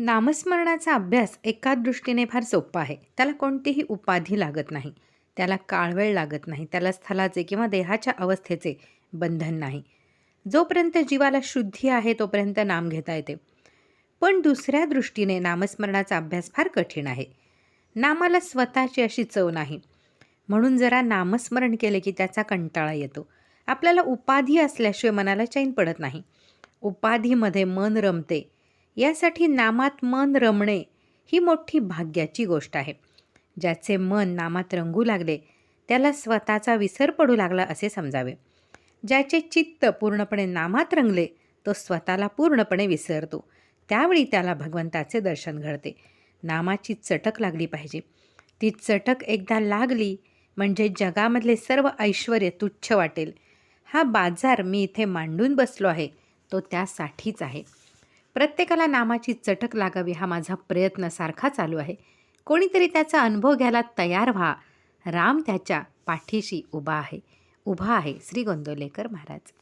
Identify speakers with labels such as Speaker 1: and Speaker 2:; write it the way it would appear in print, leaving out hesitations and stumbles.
Speaker 1: नामस्मरणाचा अभ्यास एका दृष्टीने फार सोपा आहे. त्याला कोणतीही उपाधी लागत नाही. त्याला काळवेळ लागत नाही. त्याला स्थलाचे किंवा देहाच्या अवस्थेचे बंधन नाही. जोपर्यंत जीवाला शुद्धी आहे तोपर्यंत नाम घेता येते. पण दुसऱ्या दृष्टीने नामस्मरणाचा अभ्यास फार कठीण आहे. नामाला स्वतःची अशी चव नाही. म्हणून जरा नामस्मरण केले की त्याचा कंटाळा येतो. आपल्याला उपाधी असल्याशिवाय मनाला चैन पडत नाही. उपाधीमध्ये मन रमते. यासाठी नामात मन रमणे ही मोठी भाग्याची गोष्ट आहे. ज्याचे मन नामात रंगू लागले त्याला स्वतःचा विसर पडू लागला असे समजावे. ज्याचे चित्त पूर्णपणे नामात रंगले तो स्वतःला पूर्णपणे विसरतो. त्यावेळी त्याला भगवंताचे दर्शन घडते. नामाची चटक लागली पाहिजे. ती चटक एकदा लागली म्हणजे जगामधले सर्व ऐश्वर तुच्छ वाटेल. हा बाजार मी इथे मांडून बसलो आहे तो त्यासाठीच आहे. प्रत्येकाला नामाची चटक लागावी हा माझा प्रयत्न सारखा चालू आहे. कोणीतरी त्याचा अनुभव घ्यायला तयार व्हा. राम त्याच्या पाठीशी उभा आहे. श्री गोंदवलेकर महाराज.